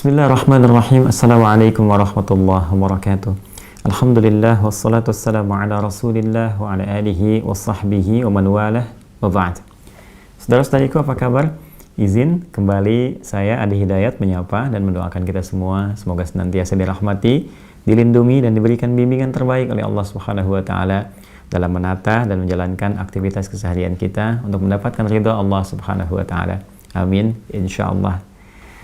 Bismillahirrahmanirrahim. Assalamualaikum warahmatullahi wabarakatuh. Alhamdulillah wassalatu wassalamu ala Rasulillah wa ala alihi wa sahbihi wa man walah wa ba'd. Saudara-saudariku, apa kabar? Izin kembali saya Adi Hidayat menyapa dan mendoakan kita semua semoga senantiasa dirahmati, dilindungi dan diberikan bimbingan terbaik oleh Allah Subhanahu wa taala dalam menata dan menjalankan aktivitas keseharian kita untuk mendapatkan ridha Allah Subhanahu wa taala. Amin insyaallah.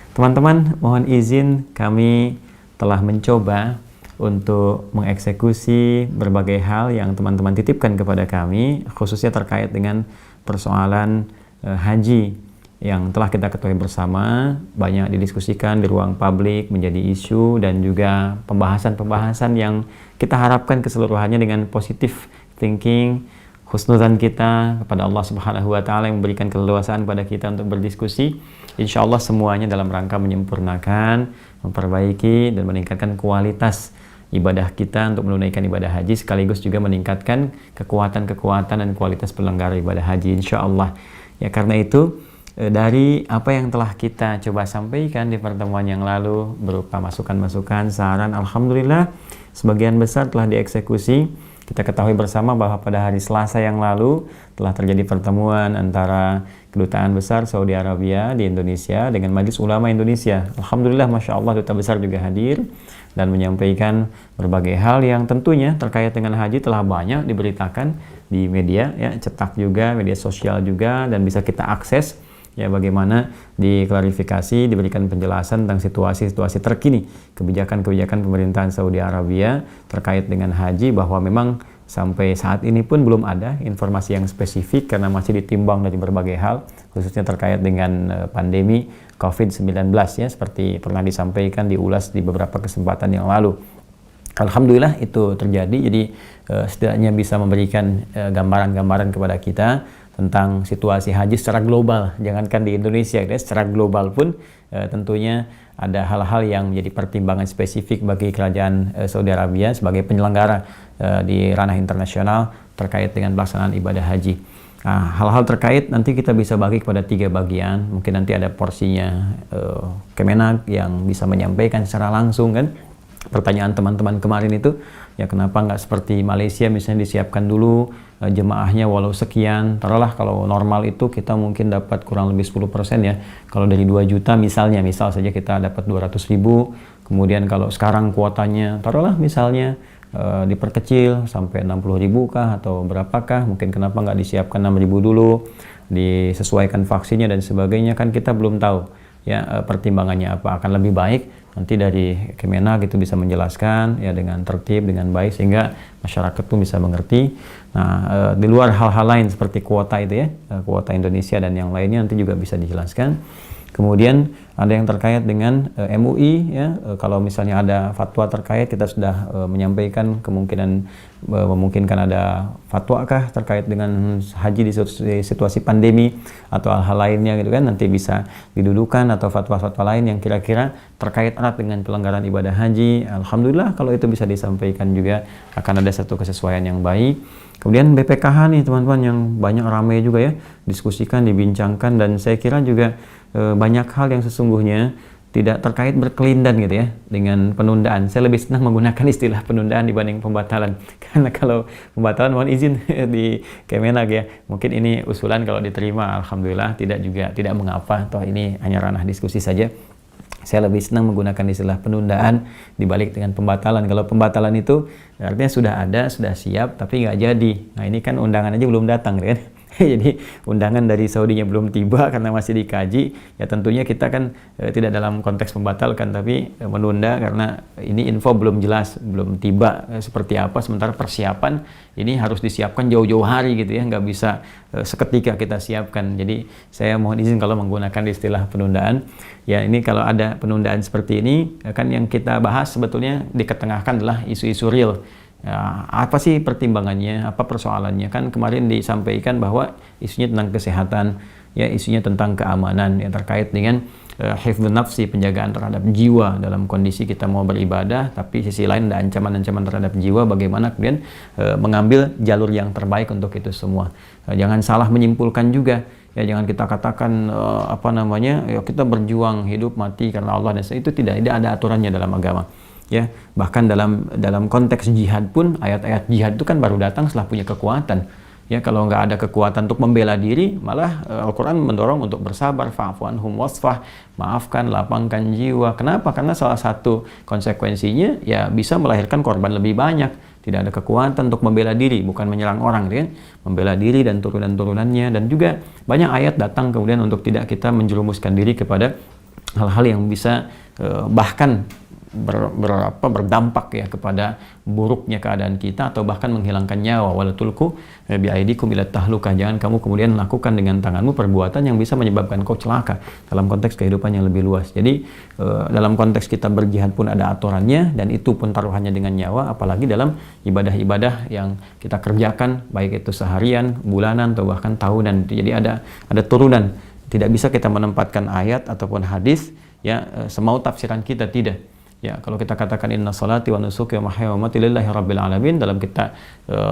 Teman-teman, mohon izin kami telah mencoba untuk mengeksekusi berbagai hal yang teman-teman titipkan kepada kami, khususnya terkait dengan persoalan haji yang telah kita ketahui bersama, banyak didiskusikan di ruang publik, menjadi isu, dan juga pembahasan-pembahasan yang kita harapkan keseluruhannya dengan positif thinking, husnudzan kita kepada Allah Subhanahu wa taala yang memberikan keleluasaan pada kita untuk berdiskusi. Insyaallah semuanya dalam rangka menyempurnakan, memperbaiki dan meningkatkan kualitas ibadah kita untuk menunaikan ibadah haji, sekaligus juga meningkatkan kekuatan dan kualitas penyelenggara ibadah haji insyaallah. Ya, karena itu dari apa yang telah kita coba sampaikan di pertemuan yang lalu berupa masukan-masukan, saran, alhamdulillah sebagian besar telah dieksekusi. Kita ketahui bersama bahwa pada hari Selasa yang lalu telah terjadi pertemuan antara Kedutaan Besar Saudi Arabia di Indonesia dengan Majelis Ulama Indonesia. Alhamdulillah, Masya Allah, Duta Besar juga hadir dan menyampaikan berbagai hal yang tentunya terkait dengan haji telah banyak diberitakan di media, ya, cetak juga, media sosial juga, dan bisa kita akses. Ya, bagaimana diklarifikasi, diberikan penjelasan tentang situasi-situasi terkini, kebijakan-kebijakan pemerintahan Saudi Arabia terkait dengan haji, bahwa memang sampai saat ini pun belum ada informasi yang spesifik karena masih ditimbang dari berbagai hal, khususnya terkait dengan pandemi COVID-19, ya, seperti pernah disampaikan, diulas di beberapa kesempatan yang lalu. Alhamdulillah itu terjadi, jadi setidaknya bisa memberikan gambaran-gambaran kepada kita tentang situasi haji secara global, jangankan di Indonesia, ya, secara global pun tentunya ada hal-hal yang menjadi pertimbangan spesifik bagi kerajaan Saudi Arabia sebagai penyelenggara di ranah internasional terkait dengan pelaksanaan ibadah haji. Nah, hal-hal terkait nanti kita bisa bagi kepada 3 bagian, mungkin nanti ada porsinya Kemenak yang bisa menyampaikan secara langsung, kan. Pertanyaan teman-teman kemarin itu, ya, kenapa nggak seperti Malaysia misalnya disiapkan dulu jemaahnya walau sekian, taruhlah kalau normal itu kita mungkin dapat kurang lebih 10%, ya. Kalau dari 2 juta misalnya, misal saja kita dapat 200.000, kemudian kalau sekarang kuotanya taruhlah misalnya diperkecil sampai 60.000 kah atau berapakah, mungkin kenapa nggak disiapkan 6.000 dulu, disesuaikan vaksinnya dan sebagainya, kan kita belum tahu, ya, pertimbangannya apa. Akan lebih baik nanti dari Kemenak itu bisa menjelaskan, ya, dengan tertib, dengan baik, sehingga masyarakat itu bisa mengerti. Nah, di luar hal-hal lain seperti kuota itu, ya, kuota Indonesia dan yang lainnya nanti juga bisa dijelaskan. Kemudian ada yang terkait dengan MUI, ya, kalau misalnya ada fatwa terkait, kita sudah menyampaikan kemungkinan memungkinkan ada fatwa kah terkait dengan haji di situasi pandemi atau hal-hal lainnya, gitu kan, nanti bisa didudukan, atau fatwa-fatwa lain yang kira-kira terkait erat dengan pelanggaran ibadah haji. Alhamdulillah kalau itu bisa disampaikan juga, akan ada satu kesesuaian yang baik. Kemudian BPKH nih teman-teman, yang banyak ramai juga, ya, diskusikan, dibincangkan, dan saya kira juga banyak hal yang sesungguhnya tidak terkait berkelindan, gitu, ya, dengan penundaan. Saya lebih senang menggunakan istilah penundaan dibanding pembatalan, karena kalau pembatalan mohon izin di Kemenak, ya, mungkin ini usulan kalau diterima alhamdulillah, tidak mengapa, toh ini hanya ranah diskusi saja. Saya lebih senang menggunakan istilah penundaan dibalik dengan pembatalan. Kalau pembatalan itu artinya sudah ada, sudah siap, tapi nggak jadi. Nah, ini kan undangan aja belum datang, kan? Jadi undangan dari Saudinya belum tiba karena masih dikaji, ya, tentunya kita kan tidak dalam konteks membatalkan, tapi menunda karena ini info belum jelas, belum tiba seperti apa, sementara persiapan ini harus disiapkan jauh-jauh hari, gitu, ya, nggak bisa seketika kita siapkan. Jadi saya mohon izin kalau menggunakan istilah penundaan. Ya, ini kalau ada penundaan seperti ini, kan yang kita bahas sebetulnya diketengahkan adalah isu-isu real. Ya, apa sih pertimbangannya, apa persoalannya? Kan kemarin disampaikan bahwa isunya tentang kesehatan, ya, isunya tentang keamanan, yang terkait dengan hifdzun nafsi, penjagaan terhadap jiwa dalam kondisi kita mau beribadah, tapi sisi lain ada ancaman-ancaman terhadap jiwa, bagaimana kemudian mengambil jalur yang terbaik untuk itu semua. Jangan salah menyimpulkan juga, Ya jangan kita katakan ya kita berjuang hidup mati karena Allah, dan itu tidak ada aturannya dalam agama. Ya, bahkan dalam konteks jihad pun ayat-ayat jihad itu kan baru datang setelah punya kekuatan. Ya, kalau nggak ada kekuatan untuk membela diri, malah Al-Quran mendorong untuk bersabar, fa'fu anhum wasfah, maafkan, lapangkan jiwa. Kenapa? Karena salah satu konsekuensinya ya bisa melahirkan korban lebih banyak. Tidak ada kekuatan untuk membela diri, bukan menyerang orang, gitu kan? Membela diri dan turunan-turunannya. Dan juga banyak ayat datang kemudian untuk tidak kita menjerumuskan diri kepada hal-hal yang bisa bahkan berdampak ya kepada buruknya keadaan kita, atau bahkan menghilangkan nyawa. Wala tulqu biaidikum ila tahlukah, jangan kamu kemudian melakukan dengan tanganmu perbuatan yang bisa menyebabkan kau celaka, dalam konteks kehidupan yang lebih luas. Jadi dalam konteks kita berjihad pun ada aturannya, dan itu pun taruhannya dengan nyawa, apalagi dalam ibadah-ibadah yang kita kerjakan, baik itu seharian, bulanan, atau bahkan tahunan. Jadi ada turunan. Tidak bisa kita menempatkan ayat ataupun hadis ya semau tafsiran kita, tidak. Ya, kalau kita katakan inna salati wa nusuki wa mahyaya wa mamati lillahi rabbil alamin, dalam kita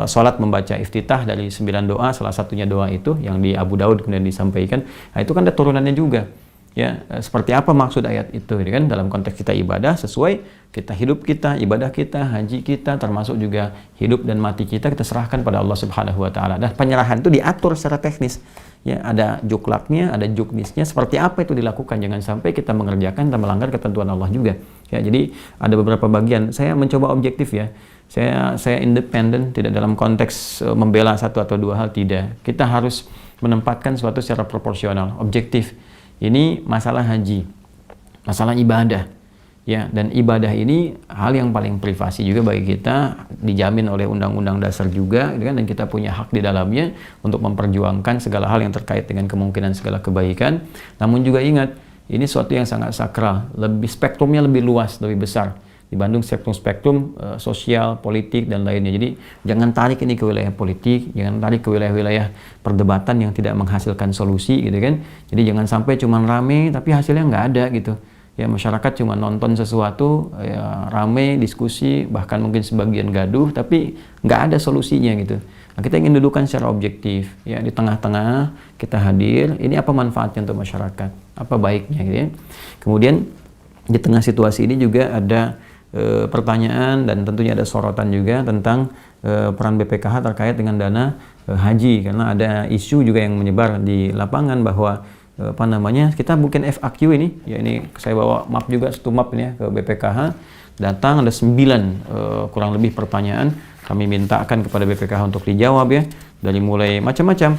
salat membaca iftitah dari 9 doa, salah satunya doa itu yang di Abu Daud kemudian disampaikan. Nah, itu kan ada turunannya juga. Ya, seperti apa maksud ayat itu, kan? Dalam konteks kita ibadah sesuai kita hidup kita, ibadah kita, haji kita, termasuk juga hidup dan mati kita serahkan pada Allah Subhanahu wa taala. Dan penyerahan itu diatur secara teknis. Ya, ada juklaknya, ada juknisnya, seperti apa itu dilakukan. Jangan sampai kita mengerjakan dan melanggar ketentuan Allah juga. Ya, jadi ada beberapa bagian. Saya mencoba objektif ya. Saya independen, tidak dalam konteks membela satu atau dua hal, tidak. Kita harus menempatkan suatu secara proporsional, objektif. Ini masalah haji, masalah ibadah. Ya, dan ibadah ini hal yang paling privasi juga bagi kita, dijamin oleh undang-undang dasar juga, kan? Dan kita punya hak di dalamnya untuk memperjuangkan segala hal yang terkait dengan kemungkinan segala kebaikan. Namun juga ingat, ini suatu yang sangat sakral, spektrumnya lebih luas, lebih besar dibanding spektrum sosial, politik, dan lainnya. Jadi jangan tarik ini ke wilayah politik, jangan tarik ke wilayah-wilayah perdebatan yang tidak menghasilkan solusi, gitu kan. Jadi jangan sampai cuma rame tapi hasilnya nggak ada gitu. Ya, masyarakat cuma nonton sesuatu, ya, rame, diskusi, bahkan mungkin sebagian gaduh, tapi nggak ada solusinya gitu. Nah, kita ingin dudukan secara objektif, ya, di tengah-tengah kita hadir, ini apa manfaatnya untuk masyarakat, apa baiknya gitu ya. Kemudian di tengah situasi ini juga ada pertanyaan dan tentunya ada sorotan juga tentang peran BPKH terkait dengan dana haji, karena ada isu juga yang menyebar di lapangan bahwa kita mungkin FAQ ini, ya ini saya bawa map juga, satu map ini ya ke BPKH, datang ada 9 kurang lebih pertanyaan, kami mintakan kepada BPKH untuk dijawab ya, dari mulai macam-macam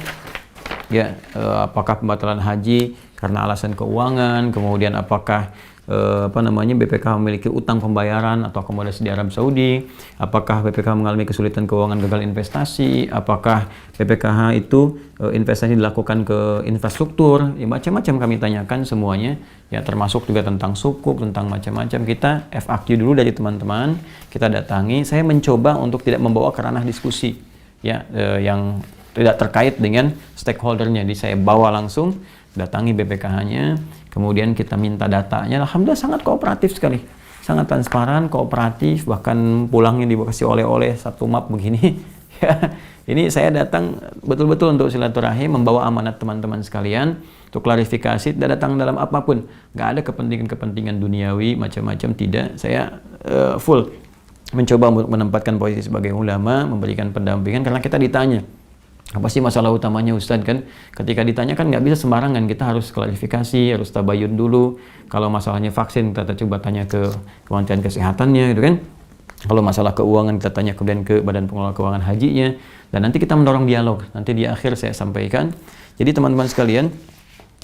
ya, apakah pembatalan haji karena alasan keuangan, kemudian apakah BPKH memiliki utang pembayaran atau akomodasi di Arab Saudi, apakah BPKH mengalami kesulitan keuangan, gagal investasi, apakah BPKH itu investasi dilakukan ke infrastruktur, ya, macam-macam kami tanyakan semuanya, ya, termasuk juga tentang sukuk, tentang macam-macam. Kita FAQ dulu dari teman-teman, kita datangi. Saya mencoba untuk tidak membawa ke ranah diskusi, ya, yang tidak terkait dengan stakeholdernya. Jadi saya bawa langsung, datangi BPKH-nya, kemudian kita minta datanya. Alhamdulillah sangat kooperatif sekali, sangat transparan, kooperatif, bahkan pulangnya dikasih oleh-oleh satu map begini. Ya, ini saya datang betul-betul untuk silaturahim, membawa amanat teman-teman sekalian untuk klarifikasi, tidak datang dalam apapun, nggak ada kepentingan-kepentingan duniawi macam-macam, tidak. Saya full mencoba untuk menempatkan posisi sebagai ulama, memberikan pendampingan, karena kita ditanya, apa sih masalah utamanya Ustadz, kan? Ketika ditanya kan nggak bisa sembarangan, kita harus klarifikasi, harus tabayun dulu. Kalau masalahnya vaksin, kita coba tanya ke Kementerian Kesehatannya, gitu kan. Kalau masalah keuangan, kita tanya kemudian ke Badan Pengelola Keuangan Hajinya, dan nanti kita mendorong dialog. Nanti di akhir saya sampaikan. Jadi teman-teman sekalian,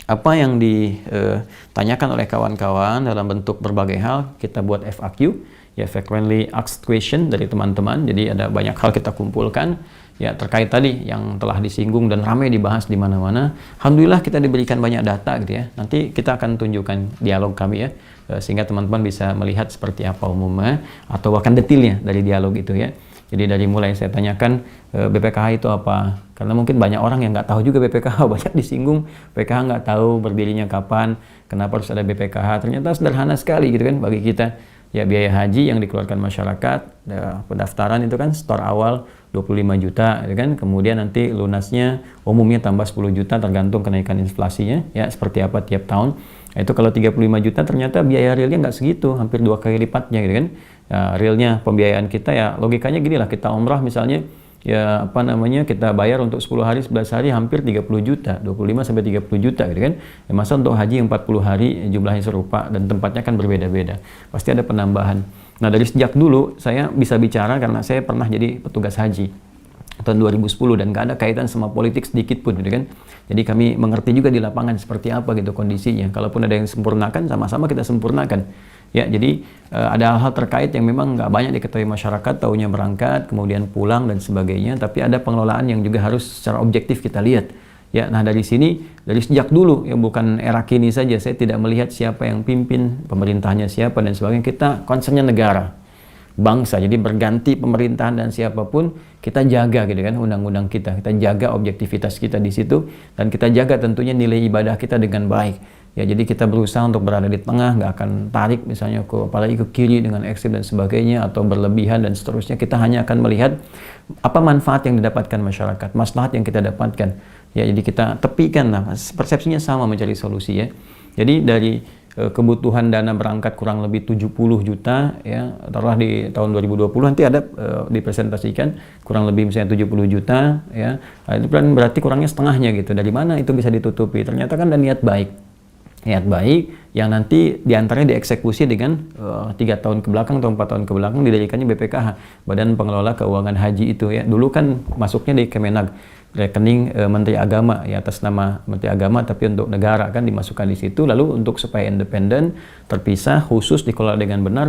apa yang ditanyakan oleh kawan-kawan dalam bentuk berbagai hal, kita buat FAQ, ya, frequently asked question dari teman-teman. Jadi ada banyak hal kita kumpulkan, ya, terkait tadi yang telah disinggung dan ramai dibahas di mana-mana. Alhamdulillah kita diberikan banyak data gitu ya. Nanti kita akan tunjukkan dialog kami ya, sehingga teman-teman bisa melihat seperti apa umumnya atau bahkan detailnya dari dialog itu ya. Jadi dari mulai saya tanyakan BPKH itu apa, karena mungkin banyak orang yang nggak tahu juga BPKH, banyak disinggung BPKH nggak tahu berdirinya kapan, kenapa harus ada BPKH. Ternyata sederhana sekali gitu kan bagi kita. Ya, biaya haji yang dikeluarkan masyarakat, pendaftaran itu kan store awal 25 juta, ya kan? Kemudian nanti lunasnya umumnya tambah 10 juta tergantung kenaikan inflasinya, ya seperti apa tiap tahun. Nah, itu kalau 35 juta ternyata biaya realnya nggak segitu, hampir 2 kali lipatnya gitu kan. Ya, realnya pembiayaan kita ya logikanya gini lah, kita umrah misalnya ya apa namanya kita bayar untuk 10 hari 11 hari hampir 30 juta 25 sampai 30 juta gitu kan ya, masa untuk haji 40 hari jumlahnya serupa dan tempatnya kan berbeda-beda, pasti ada penambahan. Nah dari sejak dulu saya bisa bicara karena saya pernah jadi petugas haji tahun 2010 dan gak ada kaitan sama politik sedikit pun gitu kan. Jadi kami mengerti juga di lapangan seperti apa gitu kondisinya, kalaupun ada yang sempurnakan sama-sama kita sempurnakan. Ya, jadi ada hal-hal terkait yang memang nggak banyak diketahui masyarakat, taunya berangkat, kemudian pulang dan sebagainya. Tapi ada pengelolaan yang juga harus secara objektif kita lihat. Ya, nah dari sini, dari sejak dulu, ya bukan era kini saja, saya tidak melihat siapa yang pimpin, pemerintahnya siapa dan sebagainya. Kita concernnya negara, bangsa. Jadi berganti pemerintahan dan siapapun, kita jaga gitu kan undang-undang kita jaga objektivitas kita di situ, dan kita jaga tentunya nilai ibadah kita dengan baik. Ya, jadi kita berusaha untuk berada di tengah, nggak akan tarik misalnya apalagi ke kiri dengan ekstrim dan sebagainya atau berlebihan dan seterusnya. Kita hanya akan melihat apa manfaat yang didapatkan masyarakat, maslahat yang kita dapatkan. Ya, jadi kita tepikan lah, persepsinya sama mencari solusi ya. Jadi dari kebutuhan dana berangkat kurang lebih 70 juta ya, taruhlah di tahun 2020 nanti ada dipresentasikan kurang lebih misalnya 70 juta ya. Nah, itu berarti kurangnya setengahnya gitu. Dari mana itu bisa ditutupi? Ternyata kan ada niat baik yang nanti diantaranya dieksekusi dengan 3 tahun ke belakang atau 4 tahun ke belakang didirikannya BPKH, Badan Pengelola Keuangan Haji itu ya. Dulu kan masuknya di Kemenag, rekening Menteri Agama ya, atas nama Menteri Agama tapi untuk negara kan dimasukkan di situ. Lalu untuk supaya independen, terpisah, khusus dikelola dengan benar,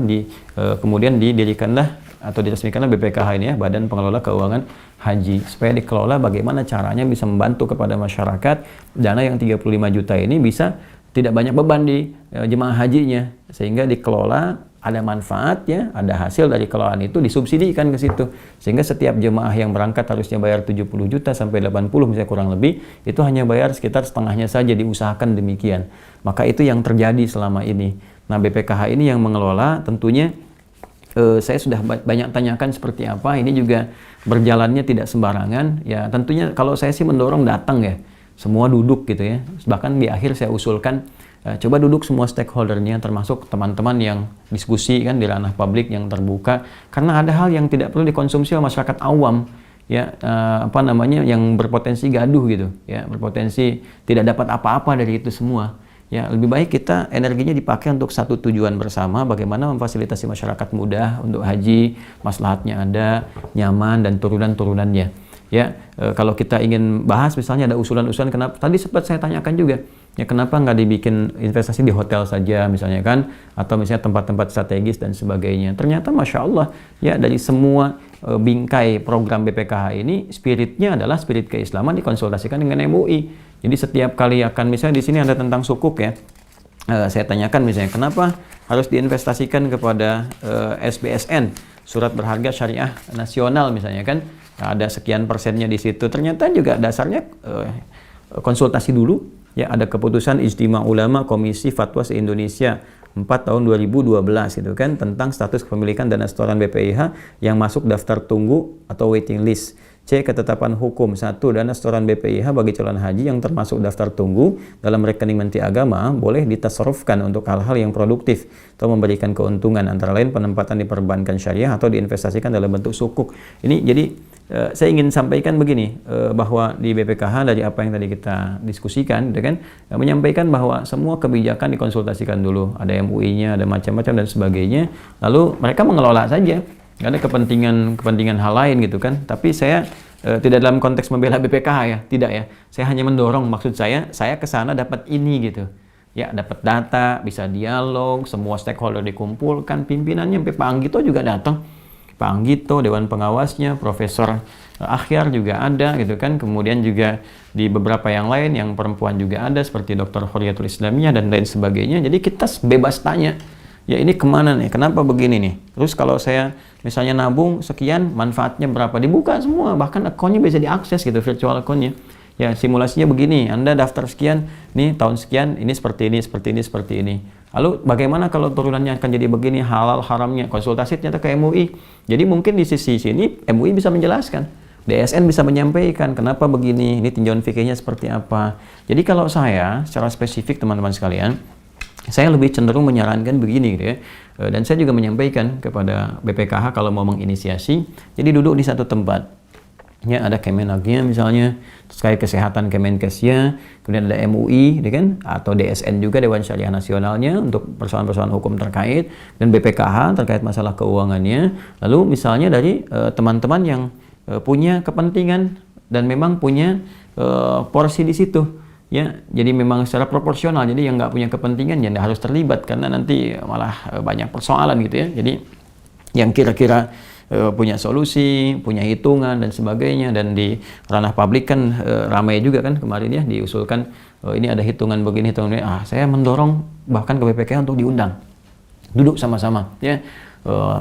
kemudian didirikanlah atau diresmikanlah BPKH ini ya, Badan Pengelola Keuangan Haji, supaya dikelola bagaimana caranya bisa membantu kepada masyarakat. Dana yang 35 juta ini bisa tidak banyak beban di jemaah hajinya, sehingga dikelola, ada manfaatnya, ada hasil dari kelolaan itu disubsidikan ke situ, sehingga setiap jemaah yang berangkat harusnya bayar 70 juta sampai 80 misalnya kurang lebih, itu hanya bayar sekitar setengahnya saja, diusahakan demikian. Maka itu yang terjadi selama ini. Nah BPKH ini yang mengelola, tentunya saya sudah banyak tanyakan seperti apa, ini juga berjalannya tidak sembarangan ya. Tentunya kalau saya sih mendorong datang ya, semua duduk gitu ya. Bahkan di akhir saya usulkan coba duduk semua stakeholdernya, termasuk teman-teman yang diskusi kan di ranah publik yang terbuka, karena ada hal yang tidak perlu dikonsumsi oleh masyarakat awam ya, apa namanya, yang berpotensi gaduh gitu ya, berpotensi tidak dapat apa-apa dari itu semua ya. Lebih baik kita energinya dipakai untuk satu tujuan bersama, bagaimana memfasilitasi masyarakat mudah untuk haji, maslahatnya ada, nyaman, dan turunan-turunannya ya. Kalau kita ingin bahas misalnya ada usulan-usulan, kenapa tadi sempat saya tanyakan juga ya, kenapa nggak dibikin investasi di hotel saja misalnya kan, atau misalnya tempat-tempat strategis dan sebagainya. Ternyata Masya Allah ya, dari semua bingkai program BPKH ini spiritnya adalah spirit keislaman dikonsultasikan dengan MUI. Jadi setiap kali akan, misalnya di sini ada tentang sukuk ya, saya tanyakan misalnya kenapa harus diinvestasikan kepada SBSN, Surat Berharga Syariah Nasional misalnya kan. Nah, ada sekian persennya di situ. Ternyata juga dasarnya konsultasi dulu ya, ada keputusan Ijtima Ulama Komisi Fatwa se-Indonesia 4 tahun 2012 itu kan, tentang status kepemilikan dana setoran BPIH yang masuk daftar tunggu atau waiting list. C. Ketetapan hukum 1. Dana setoran BPIH bagi calon haji yang termasuk daftar tunggu dalam rekening Menteri Agama boleh ditasarrufkan untuk hal-hal yang produktif atau memberikan keuntungan, antara lain penempatan di perbankan syariah atau diinvestasikan dalam bentuk sukuk. Ini jadi saya ingin sampaikan begini, bahwa di BPKH dari apa yang tadi kita diskusikan gitu kan, menyampaikan bahwa semua kebijakan dikonsultasikan dulu, ada MUI-nya, ada macam-macam dan sebagainya, lalu mereka mengelola saja. Gak ada kepentingan hal lain gitu kan. Tapi saya tidak dalam konteks membela BPKH ya, tidak ya. Saya hanya mendorong, maksud saya ke sana dapat ini gitu. Ya, dapat data, bisa dialog, semua stakeholder dikumpulkan, pimpinannya sampai Pak Anggito juga datang. Pak Anggito, Dewan Pengawasnya, Profesor Akhyar juga ada gitu kan. Kemudian juga di beberapa yang lain, yang perempuan juga ada, seperti Dr. Khuriyatul Islamiyah dan lain sebagainya. Jadi kita bebas tanya, ya ini kemana nih, kenapa begini nih. Terus kalau saya misalnya nabung sekian, manfaatnya berapa, dibuka semua, bahkan akunnya bisa diakses gitu, virtual akunnya. Ya simulasinya begini, Anda daftar sekian, nih tahun sekian, ini seperti ini, seperti ini, seperti ini. Lalu bagaimana kalau turunannya akan jadi begini, halal haramnya, konsultasi ternyata ke MUI. Jadi mungkin di sisi sini MUI bisa menjelaskan, DSN bisa menyampaikan kenapa begini, ini tinjauan fikihnya seperti apa. Jadi kalau saya secara spesifik teman-teman sekalian, saya lebih cenderung menyarankan begini gitu ya. Dan saya juga menyampaikan kepada BPKH kalau mau menginisiasi, jadi duduk di satu tempat. Ya, ada Kemenagnya misalnya, terkait kesehatan Kemenkesnya, kemudian ada MUI, ya kan? Atau DSN juga, Dewan Syariah Nasionalnya untuk persoalan-persoalan hukum terkait, dan BPKH terkait masalah keuangannya. Lalu misalnya dari teman-teman yang punya kepentingan dan memang punya porsi di situ, ya. Jadi memang secara proporsional. Jadi yang nggak punya kepentingan ya nggak harus terlibat karena nanti malah banyak persoalan gitu ya. Jadi yang kira-kira punya solusi, punya hitungan dan sebagainya, dan di ranah publik kan ramai juga kan kemarin ya diusulkan ini ada hitungan begini, hitungan ini. Saya mendorong bahkan ke BPK untuk diundang, duduk sama-sama ya,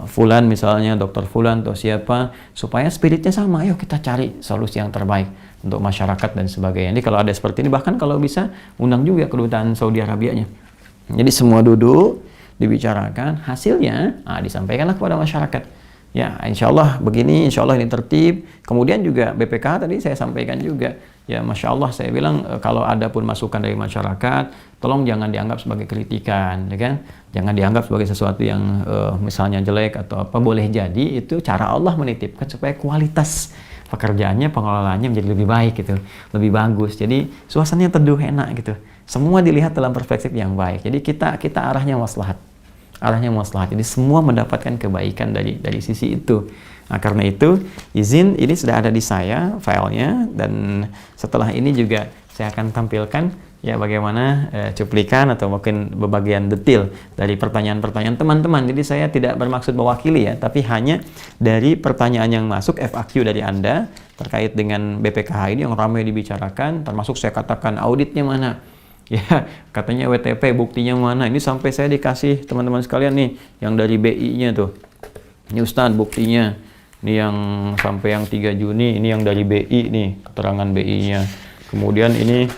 Fulan misalnya, Dokter Fulan atau siapa, supaya spiritnya sama, ayo kita cari solusi yang terbaik untuk masyarakat dan sebagainya. Jadi kalau ada seperti ini, bahkan kalau bisa undang juga kedutaan Saudi Arabianya. Jadi semua duduk, dibicarakan, hasilnya disampaikanlah kepada masyarakat. Ya, insya Allah begini, insya Allah ini tertib. Kemudian juga BPK tadi saya sampaikan juga, ya Masya Allah saya bilang kalau ada pun masukan dari masyarakat, tolong jangan dianggap sebagai kritikan, ya kan? Jangan dianggap sebagai sesuatu yang misalnya jelek atau apa. Boleh jadi itu cara Allah menitipkan supaya kualitas pekerjaannya, pengelolaannya menjadi lebih baik gitu, lebih bagus. Jadi suasananya teduh, enak gitu. Semua dilihat dalam perspektif yang baik. Jadi kita arahnya maslahat. Jadi semua mendapatkan kebaikan dari sisi itu. Nah, karena itu izin ini sudah ada di saya filenya, dan setelah ini juga saya akan tampilkan ya bagaimana cuplikan atau mungkin bagian detail dari pertanyaan-pertanyaan teman-teman. Jadi saya tidak bermaksud mewakili ya, tapi hanya dari pertanyaan yang masuk FAQ dari Anda terkait dengan BPKH ini yang ramai dibicarakan, termasuk saya katakan auditnya mana. Ya, katanya WTP, buktinya mana? Ini sampai saya dikasih teman-teman sekalian nih, yang dari BI-nya tuh. Ini Ustaz buktinya. Ini yang sampai yang 3 Juni, ini yang dari BI nih, keterangan BI-nya. Kemudian ini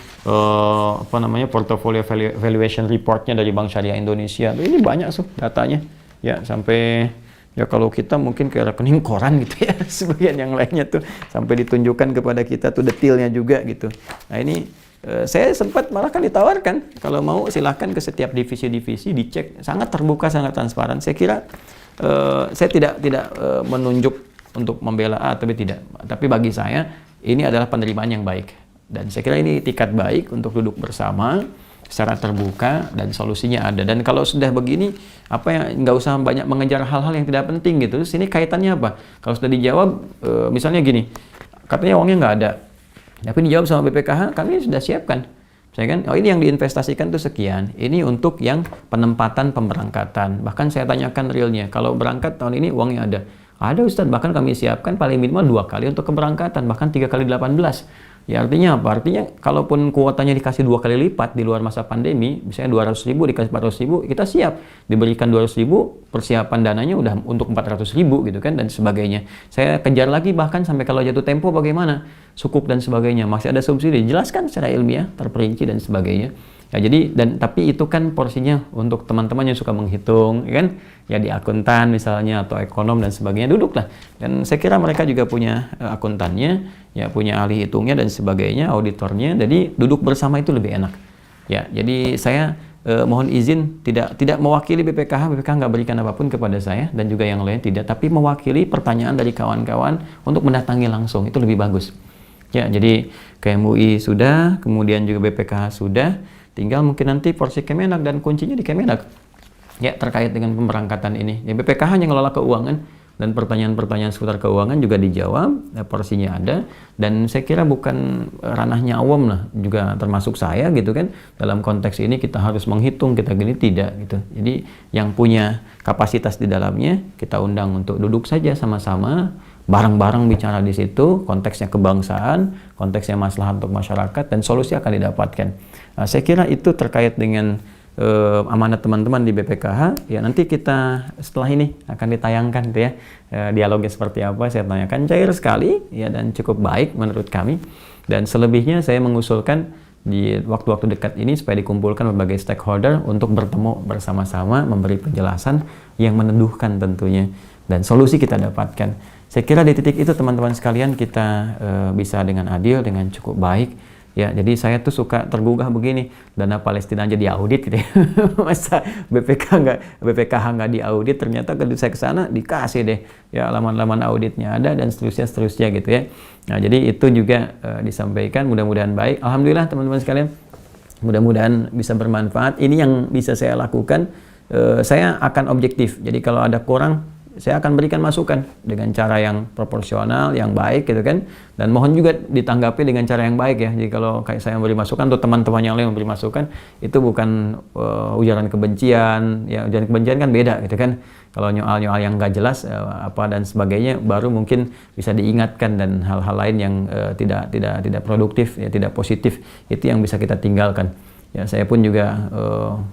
portfolio valuation report-nya dari Bank Syariah Indonesia. Ini banyak tuh datanya. Ya, sampai ya kalau kita mungkin kayak rekening koran gitu ya, sebagian yang lainnya tuh sampai ditunjukkan kepada kita tuh detailnya juga gitu. Nah, ini saya sempat malah kan ditawarkan kalau mau silahkan ke setiap divisi-divisi dicek, sangat terbuka, sangat transparan. Saya kira saya tidak menunjuk untuk membela tapi tidak, tapi bagi saya ini adalah penerimaan yang baik, dan saya kira ini tiket baik untuk duduk bersama secara terbuka dan solusinya ada. Dan kalau sudah begini, apa yang nggak usah banyak mengejar hal-hal yang tidak penting gitu. Terus ini kaitannya apa? Kalau sudah dijawab, misalnya gini, katanya uangnya nggak ada, tapi dijawab sama BPKH, kami sudah siapkan. Saya kan, ini yang diinvestasikan tuh sekian, ini untuk yang penempatan pemberangkatan. Bahkan saya tanyakan realnya, kalau berangkat tahun ini uangnya ada. Ada Ustadz, bahkan kami siapkan paling minimal 2 kali untuk keberangkatan, bahkan 3 kali 18. Ya artinya apa? Artinya kalaupun kuotanya dikasih 2 kali lipat di luar masa pandemi, misalnya 200.000 dikasih 400.000, kita siap diberikan 200.000, persiapan dananya udah untuk 400.000 gitu kan, dan sebagainya. Saya kejar lagi bahkan sampai kalau jatuh tempo bagaimana, sukuk dan sebagainya, masih ada subsidi, jelaskan secara ilmiah, terperinci dan sebagainya. Ya jadi, tapi itu kan porsinya untuk teman-teman yang suka menghitung, ya kan? Ya di akuntan misalnya atau ekonom dan sebagainya, duduklah. Dan saya kira mereka juga punya akuntannya, ya punya ahli hitungnya dan sebagainya, auditornya. Jadi duduk bersama itu lebih enak. Ya, jadi saya mohon izin tidak mewakili BPKH nggak berikan apapun kepada saya dan juga yang lain tidak, tapi mewakili pertanyaan dari kawan-kawan untuk mendatangi langsung, itu lebih bagus. Ya, jadi ke MUI sudah, kemudian juga BPKH sudah, tinggal mungkin nanti porsi Kemenak dan kuncinya di Kemenak. Ya, terkait dengan pemberangkatan ini. Ya, BPKH yang ngelola keuangan dan pertanyaan-pertanyaan seputar keuangan juga dijawab, ya, porsinya ada, dan saya kira bukan ranahnya awam lah, juga termasuk saya gitu kan. Dalam konteks ini kita harus menghitung, kita gini tidak gitu. Jadi yang punya kapasitas di dalamnya kita undang untuk duduk saja sama-sama, bareng-bareng bicara di situ, konteksnya kebangsaan, konteksnya maslahat untuk masyarakat, dan solusi akan didapatkan. Nah, saya kira itu terkait dengan amanat teman-teman di BPKH. Ya, nanti kita setelah ini akan ditayangkan gitu ya, dialognya seperti apa, saya tanyakan, cair sekali ya, dan cukup baik menurut kami. Dan selebihnya saya mengusulkan di waktu-waktu dekat ini supaya dikumpulkan berbagai stakeholder untuk bertemu bersama-sama memberi penjelasan yang meneduhkan tentunya dan solusi kita dapatkan. Saya kira di titik itu teman-teman sekalian kita bisa dengan adil, dengan cukup baik. Ya, jadi saya tuh suka tergugah begini, dana Palestina aja diaudit gitu ya. Masa BPKH nggak diaudit, ternyata saya ke sana dikasih deh ya laman-laman auditnya ada dan seterusnya gitu ya. Nah, jadi itu juga disampaikan, mudah-mudahan baik. Alhamdulillah teman-teman sekalian, mudah-mudahan bisa bermanfaat. Ini yang bisa saya lakukan, saya akan objektif. Jadi kalau ada kurang, saya akan berikan masukan dengan cara yang proporsional, yang baik gitu kan. Dan mohon juga ditanggapi dengan cara yang baik ya. Jadi kalau kayak saya memberi masukan atau teman-teman yang lain memberi masukan, itu bukan ujaran kebencian. Ya, ujaran kebencian kan beda gitu kan. Kalau nyoal-nyoal yang nggak jelas apa dan sebagainya, baru mungkin bisa diingatkan, dan hal-hal lain yang tidak produktif, ya tidak positif, itu yang bisa kita tinggalkan. Ya, saya pun juga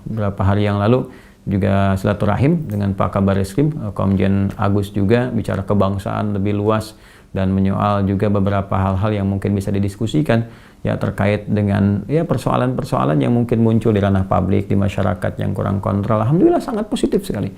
beberapa hari yang lalu juga silaturahim dengan Pak Kabar Eskrim, Komjen Agus juga bicara kebangsaan lebih luas dan menyoal juga beberapa hal-hal yang mungkin bisa didiskusikan ya terkait dengan ya persoalan-persoalan yang mungkin muncul di ranah publik di masyarakat yang kurang kontrol. Alhamdulillah sangat positif sekali.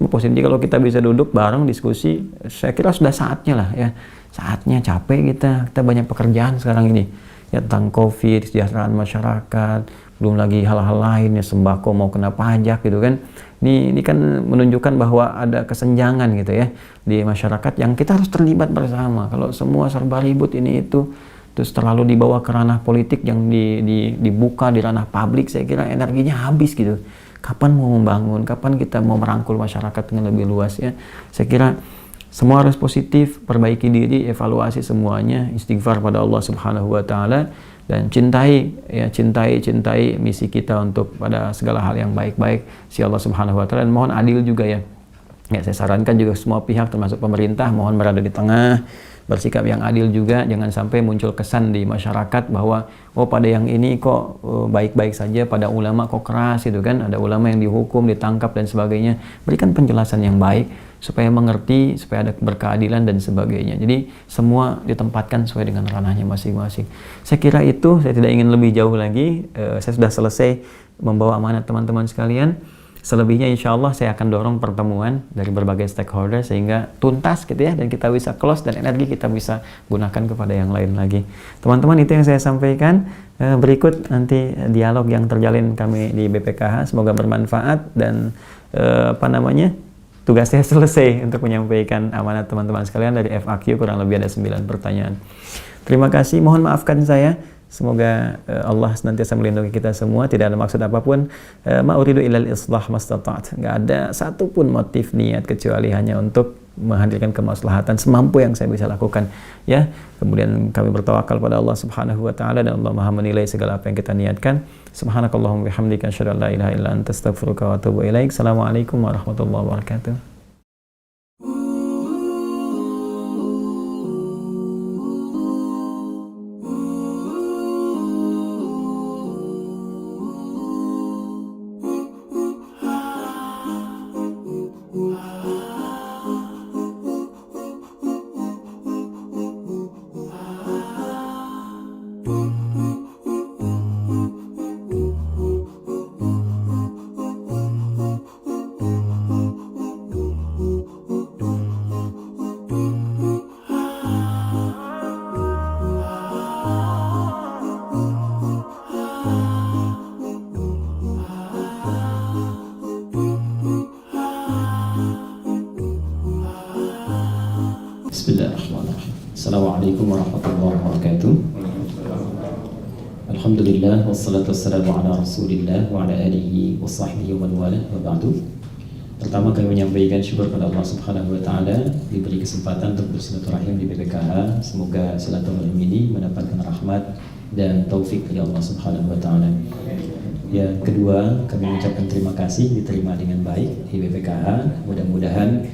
Positif kalau kita bisa duduk bareng diskusi, saya kira sudah saatnya lah ya. Saatnya, capek kita banyak pekerjaan sekarang ini. Ya tentang COVID, kesejahteraan masyarakat, belum lagi hal-hal lain ya, sembako mau kena pajak gitu kan. Ini kan menunjukkan bahwa ada kesenjangan gitu ya di masyarakat yang kita harus terlibat bersama. Kalau semua serba ribut ini itu, terus terlalu dibawa ke ranah politik yang dibuka di ranah publik, saya kira energinya habis gitu. Kapan mau membangun, kapan kita mau merangkul masyarakat dengan lebih luas ya. Saya kira semua harus positif, perbaiki diri, evaluasi semuanya, istighfar pada Allah Subhanahu wa taala, dan cintai misi kita untuk pada segala hal yang baik-baik si Allah Subhanahu wa taala, dan mohon adil juga ya. Ya, saya sarankan juga semua pihak termasuk pemerintah mohon berada di tengah, bersikap yang adil juga, jangan sampai muncul kesan di masyarakat bahwa oh pada yang ini kok baik-baik saja, pada ulama kok keras gitu kan, ada ulama yang dihukum, ditangkap dan sebagainya. Berikan penjelasan yang baik supaya mengerti, supaya ada berkeadilan dan sebagainya. Jadi semua ditempatkan sesuai dengan ranahnya masing-masing. Saya kira itu, saya tidak ingin lebih jauh lagi. Saya sudah selesai membawa amanat teman-teman sekalian. Selebihnya insya Allah saya akan dorong pertemuan dari berbagai stakeholder sehingga tuntas gitu ya, dan kita bisa close dan energi kita bisa gunakan kepada yang lain lagi. Teman-teman, itu yang saya sampaikan. Berikut nanti dialog yang terjalin kami di BPKH, semoga bermanfaat dan tugas saya selesai untuk menyampaikan amanat teman-teman sekalian dari FAQ, kurang lebih ada 9 pertanyaan. Terima kasih, mohon maafkan saya. Semoga Allah senantiasa melindungi kita semua, tidak ada maksud apapun. Ma uridu illal islah mastata'at. Enggak ada satupun motif niat kecuali hanya untuk menghadirkan kemaslahatan semampu yang saya bisa lakukan. Ya, kemudian kami bertawakal pada Allah Subhanahu wa taala, dan Allah Maha menilai segala apa yang kita niatkan. Subhanakallahumma bihamdika asyhadu an la ilaha illa anta astaghfiruka wa atubu ilaik. Assalamualaikum warahmatullahi wabarakatuh. Bismillahirrahmanirrahim. Assalamualaikum warahmatullahi wabarakatuh. Alhamdulillah wassalatu wassalamu ala Rasulillah wa ala alihi wa sahbihi wa man walah wa ba'du. Pertama kami menyampaikan syukur pada Allah Subhanahu wa taala diberi kesempatan untuk bersilaturahim di BPKH. Semoga silaturahim ini mendapatkan rahmat dan taufik dari Allah Subhanahu wa taala. Yang kedua, kami mengucapkan terima kasih diterima dengan baik di BPKH. Mudah-mudahan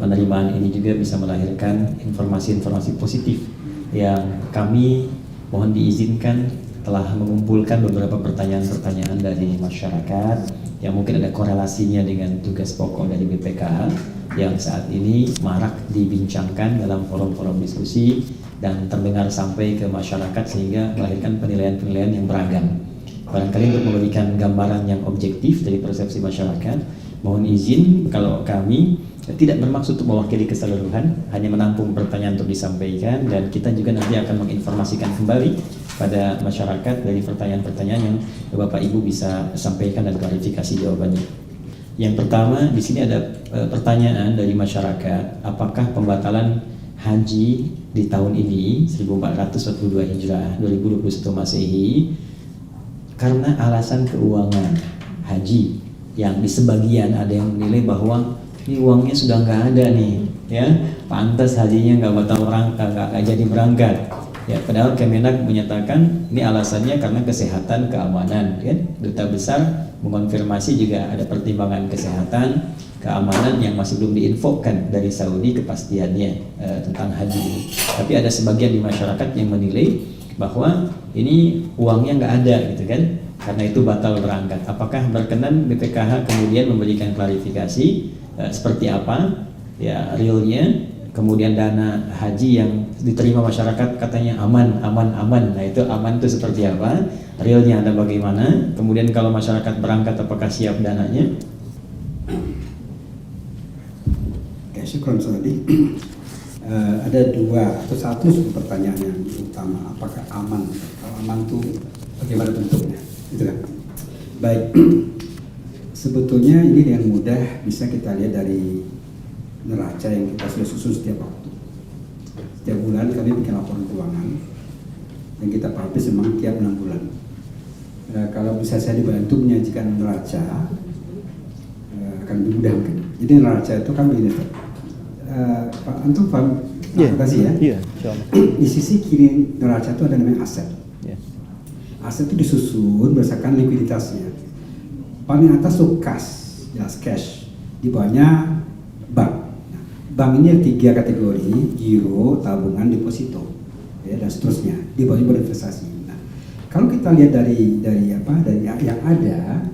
penerimaan ini juga bisa melahirkan informasi-informasi positif yang kami mohon diizinkan telah mengumpulkan beberapa pertanyaan-pertanyaan dari masyarakat yang mungkin ada korelasinya dengan tugas pokok dari BPKH. yang saat ini marak dibincangkan dalam forum-forum diskusi dan terdengar sampai ke masyarakat sehingga melahirkan penilaian-penilaian yang beragam. Barangkali untuk memberikan gambaran yang objektif dari persepsi masyarakat, mohon izin kalau kami tidak bermaksud untuk mewakili keseluruhan, hanya menampung pertanyaan untuk disampaikan, dan kita juga nanti akan menginformasikan kembali pada masyarakat dari pertanyaan-pertanyaan yang Bapak Ibu bisa sampaikan dan klarifikasi jawabannya. Yang pertama, di sini ada pertanyaan dari masyarakat, apakah pembatalan haji di tahun ini 1442 Hijrah 2021 Masehi karena alasan keuangan haji, yang di sebagian ada yang menilai bahwa ini uangnya sudah nggak ada nih, ya pantas hajinya nggak jadi berangkat. Ya, padahal Kemenak menyatakan ini alasannya karena kesehatan, keamanan, kan? Duta besar mengonfirmasi juga ada pertimbangan kesehatan, keamanan yang masih belum diinfokan dari Saudi kepastiannya tentang haji ini. Tapi ada sebagian di masyarakat yang menilai bahwa ini uangnya nggak ada, gitu kan? Karena itu batal berangkat. Apakah berkenan BPKH kemudian memberikan klarifikasi seperti apa ya realnya, kemudian dana haji yang diterima masyarakat katanya aman. Nah itu aman itu seperti apa, realnya ada bagaimana, kemudian kalau masyarakat berangkat apakah siap dananya? Oke, syukron Saudi. Ada dua atau satu pertanyaan yang utama, apakah aman? Kalau aman itu bagaimana bentuknya? Itu kan. Baik. Sebetulnya ini dengan mudah bisa kita lihat dari neraca yang kita sudah susun setiap waktu. Setiap bulan kami bikin laporan keuangan yang kita publish memang tiap 6 bulan. Kalau bisa saya dibantu menyajikan neraca akan lebih mudah mungkin. Jadi neraca itu kan begini, Pak Antum paham transportasi ya? Iya, di sisi kiri neraca itu ada namanya aset. Aset itu disusun berdasarkan likuiditasnya. Paling atas itu cash, di bawahnya bank. Nah, bank ini ada 3 kategori, giro, tabungan, deposito, ya, dan seterusnya. Di bawahnya berinvestasi. Nah, kalau kita lihat dari yang ada,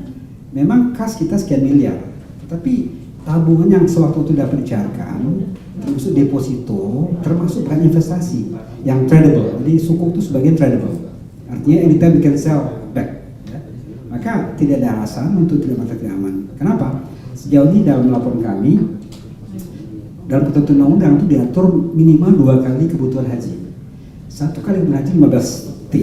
memang kas kita sekian miliar, tapi tabungan yang sewaktu itu dapat dicairkan, termasuk deposito, termasuk bahan investasi yang tradable. Jadi sukuk itu sebagian tradable. Artinya anytime we can sell back. Maka tidak ada alasan untuk tidak mengatakan aman. Kenapa? Sejauh ini dalam laporan kami, dalam ketentuan undang-undang itu diatur minimal 2 kali kebutuhan haji. 1 kali kebutuhan haji 15 T.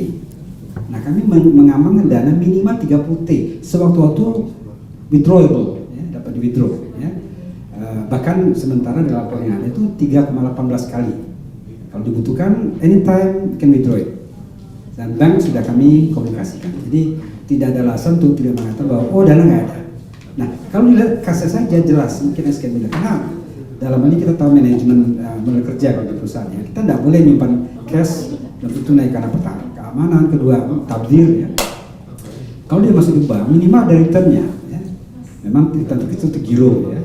Nah kami mengamankan dana minimal 30 T sewaktu-waktu withdrawable, ya, dapat di withdraw. Ya. Bahkan sementara di laporan yang ada itu 3,18 kali. Kalau dibutuhkan anytime can withdraw it. Dan bank sudah kami komunikasikan. Jadi tidak ada alasan untuk tidak mengatakan bahwa oh dana nggak ada. Nah kalau dilihat kasnya saja jelas mungkin sekian miliar. Karena dalam ini kita tahu manajemen kerja kalau di perusahaan ya, kita tidak boleh menyimpan cash dan itu naik karena pertama keamanan, kedua tabdir ya. Kalau dia masuk di bank minimal ada returnnya ya. Memang return itu giro ya.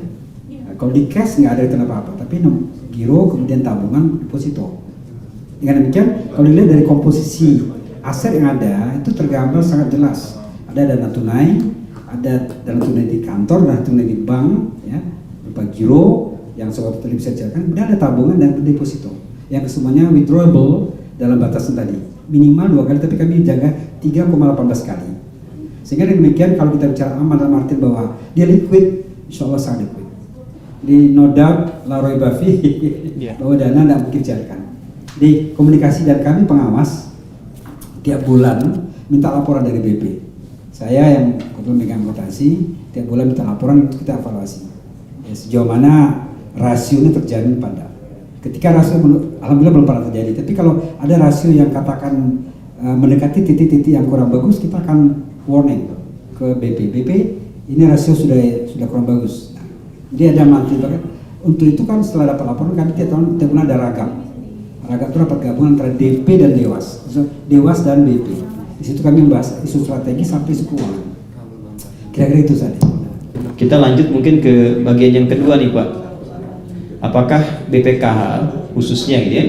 Nah, kalau di cash nggak ada return apa-apa, tapi giro kemudian tabungan deposito. Dengan demikian kalau dilihat dari komposisi aset yang ada itu tergambar sangat jelas. Ada dana tunai, ada dana tunai di kantor, dana tunai di bank, ya, berupa giro yang sobat tadi bisa cairkan, kemudian ada tabungan dan deposito yang kesemuanya withdrawable dalam batasan tadi minimal 2 kali, tapi kami jaga 3,18 kali. Sehingga demikian kalau kita bicara aman dalam arti bahwa dia liquid, insya Allah sangat liquid. Jadi no doubt, la raiba fi, bahwa dana tidak mungkin cairkan. Di komunikasi dan kami pengawas tiap bulan minta laporan dari BP. Saya yang kebetulan megang akuntansi, tiap bulan minta laporan untuk kita evaluasi. Ya, sejauh mana rasionya terjamin pada. Ketika rasio alhamdulillah belum pernah terjadi, tapi kalau ada rasio yang katakan mendekati titik-titik yang kurang bagus, kita akan warning ke BP. BP ini rasio sudah kurang bagus. Nah, jadi ada mati bahkan. Untuk itu kan setelah dapat laporan kami tiap bulan ada ragam. Ragam itu rapat gabungan antara DP dan Dewas. Dewas dan BP. Di situ kami membahas isu strategi sampai isu keuangan. Kira-kira itu saja. Kita lanjut mungkin ke bagian yang kedua nih Pak. Apakah BPKH khususnya gitu ya,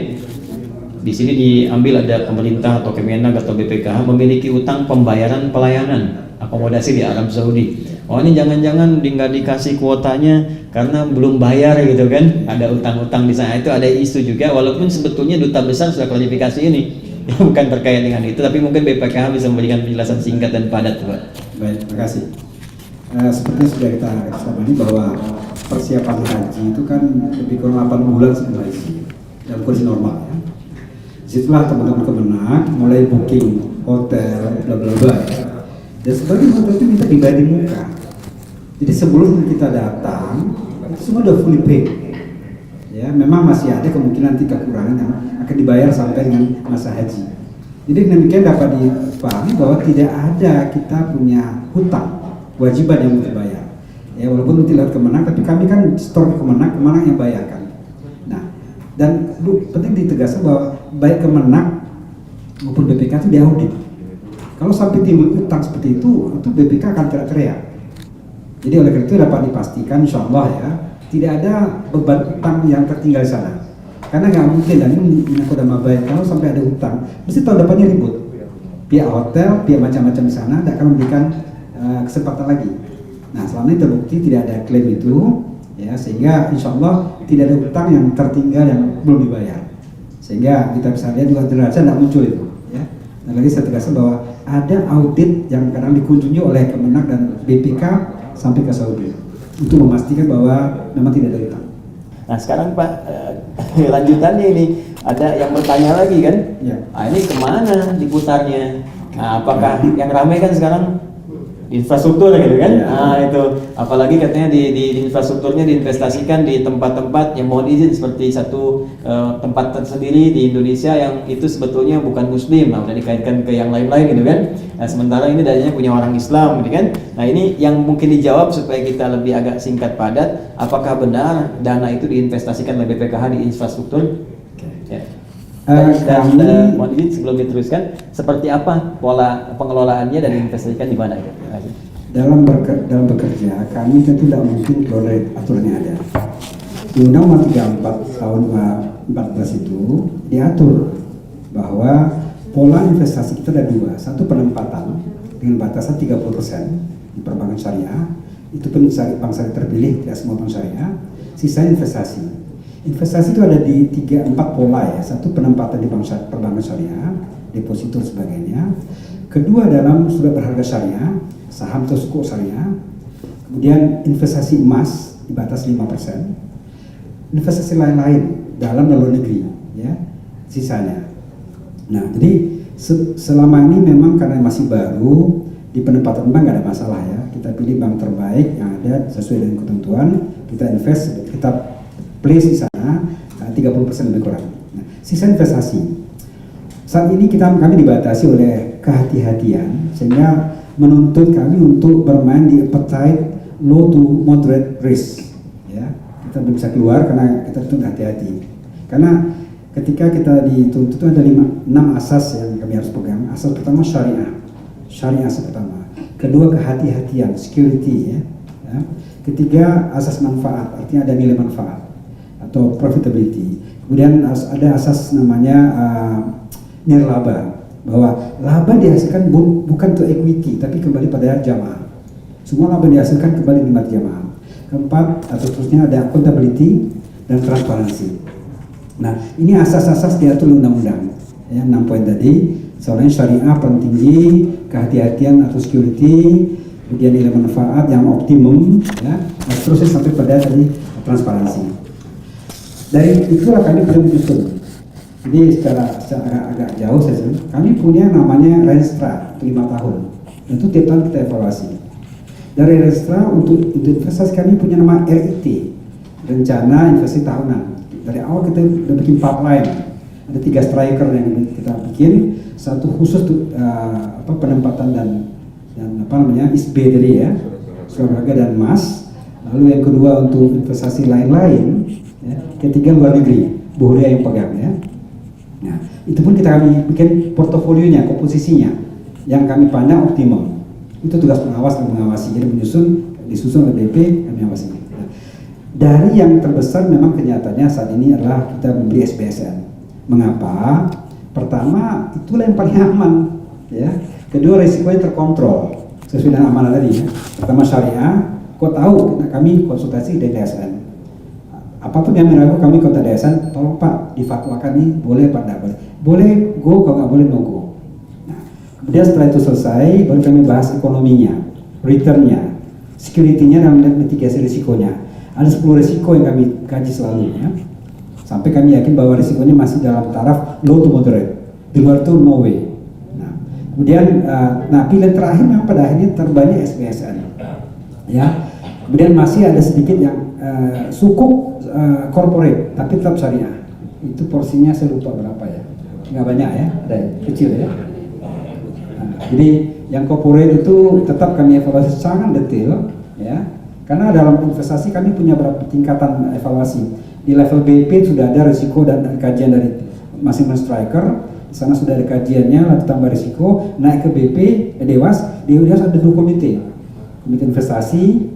Di sini diambil ada pemerintah atau Kemenag atau BPKH memiliki utang pembayaran pelayanan akomodasi di Arab Saudi. Oh ini jangan-jangan nggak dikasih kuotanya karena belum bayar gitu kan? Ada utang-utang di sana. Itu ada isu juga. Walaupun sebetulnya duta besar sudah klarifikasi ini, bukan terkait dengan itu. Tapi mungkin BPKH bisa memberikan penjelasan singkat dan padat, Pak. Baik, terima kasih. Seperti sudah kita ketahui bahwa persiapan haji itu kan lebih kurang 8 bulan sebenarnya dalam kondisi normal ya. Disitulah teman-teman Kemenag mulai booking hotel, bla bla bla. Dan sebagian hotel itu minta dibayar di muka. Jadi sebelum kita datang, semua udah fully paid. Ya, memang masih ada kemungkinan kekurangan yang akan dibayar sampai dengan masa haji. Jadi demikian dapat dipahami bahwa tidak ada kita punya hutang kewajiban yang harus dibayar. Ya, walaupun itu lewat Kemenag, tapi kami kan store Kemenag yang bayarkan. Nah, dan penting ditegaskan bahwa baik Kemenag maupun BPK itu diaudit. Kalau sampai timbul utang seperti itu BPK akan teriak-teriak. Jadi oleh karena itu dapat dipastikan insya Allah ya, tidak ada beban utang yang tertinggal di sana. Karena nggak mungkin, dan ini menyangkut nama baik, kalau sampai ada utang, mesti tahun depannya ribut. Pihak hotel, pihak macam-macam di sana tidak akan memberikan kesempatan lagi. Nah selama ini terbukti tidak ada klaim itu, ya sehingga insya Allah tidak ada utang yang tertinggal yang belum dibayar. Sehingga kita bisa lihat juga derajat tidak muncul itu. Ya. Dan lagi saya tegaskan bahwa ada audit yang kadang dikunjungi oleh Kemenag dan BPK sampai ke Saudi untuk memastikan bahwa memang tidak ada utang. Nah sekarang Pak, lanjutannya ini ada yang bertanya lagi kan? Ya. Nah, ini kemana diputarnya? Nah, apakah yang ramai kan sekarang infrastruktur gitu kan? Ya. Nah itu, apalagi katanya di infrastrukturnya diinvestasikan di tempat-tempat yang mohon izin seperti satu tempat tersendiri di Indonesia yang itu sebetulnya bukan Muslim, nah udah dikaitkan ke yang lain-lain gitu kan? Nah sementara ini dananya punya orang Islam gitu kan? Nah ini yang mungkin dijawab supaya kita lebih agak singkat padat, apakah benar dana itu diinvestasikan oleh BPKH di infrastruktur? Ya. Dan mohon izin sebelum diteruskan, seperti apa pola pengelolaannya dan diinvestasikan di mana? Dalam bekerja, kami tentu tidak mungkin keluar dari aturan yang ada. Di Undang-Undang 34 tahun 2014 itu diatur bahwa pola investasi kita ada dua. Satu penempatan dengan batasan 30% di perbankan syariah, itu pun bank syariah terpilih, tidak semua bank syariah. Sisanya investasi. Investasi itu ada di 3-4 pola ya. Satu penempatan di perbankan syariah, deposito dan sebagainya. Kedua dalam surat berharga syariah, saham atau sukuk syariah. Kemudian investasi emas di batas 5%. Investasi lain-lain dalam luar negeri ya, sisanya. Nah, jadi selama ini memang karena masih baru di penempatan bank nggak ada masalah ya. Kita pilih bank terbaik yang ada sesuai dengan ketentuan, kita invest, kita place di sana 30% lebih kurang. Nah, sisa investasi. Saat ini kami dibatasi oleh kehati-hatian sehingga menuntut kami untuk bermain di appetite low to moderate risk. Ya, kita belum bisa keluar karena kita tuntut hati-hati. Karena ketika kita dituntut ada 6 asas yang kami harus pegang. Asas pertama syariah asas pertama. Kedua kehati-hatian, security ya. Ketiga asas manfaat, artinya ada nilai manfaat atau profitability. Kemudian ada asas namanya nirlaba, bahwa laba dihasilkan bukan untuk equity tapi kembali pada jamaah. Semua laba dihasilkan kembali di jamaah. Keempat atau seterusnya ada accountability dan transparansi. Nah ini asas-asas diatur undang-undang ya, 6 poin tadi. Soalnya syariah paling tinggi, kehati-hatian atau security, kemudian nilai manfaat yang optimum ya, nah, terusnya sampai pada tadi transparansi. Dari itulah kami belum menyusun. Jadi secara agak jauh saya sebut, kami punya namanya Renstra 5 tahun. Dan itu tiap tahun kita evaluasi. Dari Renstra untuk investasi kami punya nama RIT, Rencana Investasi Tahunan. Dari awal kita udah bikin pipeline. Ada 3 striker yang kita bikin, satu khusus untuk penempatan dan apa namanya ISB tadi ya, surat berharga dan emas. Lalu yang kedua untuk investasi lain-lain. Ya, ketiga luar negeri, Bu Huria yang pegang ya. Nah, itu pun kami bikin portofolionya, komposisinya yang kami pandang optimum. Itu tugas pengawas dan mengawasi. Jadi disusun oleh BP, kami awasi. Nah, dari yang terbesar memang kenyataannya saat ini adalah kita membeli SBSN. Mengapa? Pertama, itulah yang paling aman, ya. Kedua, risikonya terkontrol sesuai dengan amanah tadi, ya. Pertama syariah, kau tahu kami konsultasi dari DSN. Apapun yang meragu kami kontak DSN, tolong Pak difatwakan nih boleh apa tidak boleh. Boleh go, kalau nggak boleh no go. Nah, kemudian setelah itu selesai, baru kami bahas ekonominya, returnnya, security-nya dan mitigasi risikonya. Ada 10 risiko yang kami kaji selalu, ya. Sampai kami yakin bahwa risikonya masih dalam taraf low to moderate. Di luar itu no way. Nah, kemudian pilihan terakhir yang pada akhirnya terbanyak SBSN. Ya. Kemudian masih ada sedikit yang sukuk corporate tapi tetap syariah. Itu porsinya saya lupa berapa ya. Nggak banyak ya, ada kecil ya. Nah, jadi yang corporate itu tetap kami evaluasi sangat detail, ya. Karena dalam investasi kami punya beberapa tingkatan evaluasi. Di level BP sudah ada risiko dan kajian dari masing-masing striker. Di sana sudah ada kajiannya, lalu tambah risiko, naik ke BP, Dewas. Di Dewas ada 2 komite, komite investasi